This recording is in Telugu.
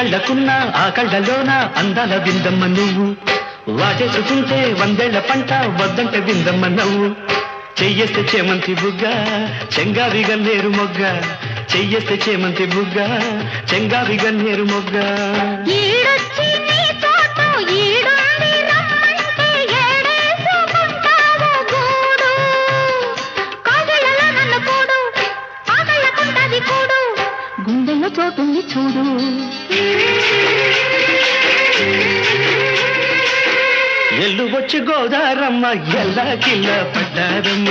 కళ్ళకున్న ఆ కళ్ళలోన అందాల విందమ్మ నువ్వు వాటేసుకుంటే వందేళ్ల పంట వద్దంటే విందమ్మ నవ్వు చెయ్యేస్తే చేమంతి బుగ్గ చెంగావి గన్నేరు మొగ్గ చెయ్యేస్తే చేమంతి బుగ్గ చెంగావి గన్నేరు మొగ్గ గుండెల్లో చోటుంది చూడు ఎల్లు వచ్చి గోదారమ్మ ఎల్లా కిల్ల పడ్డారమ్మ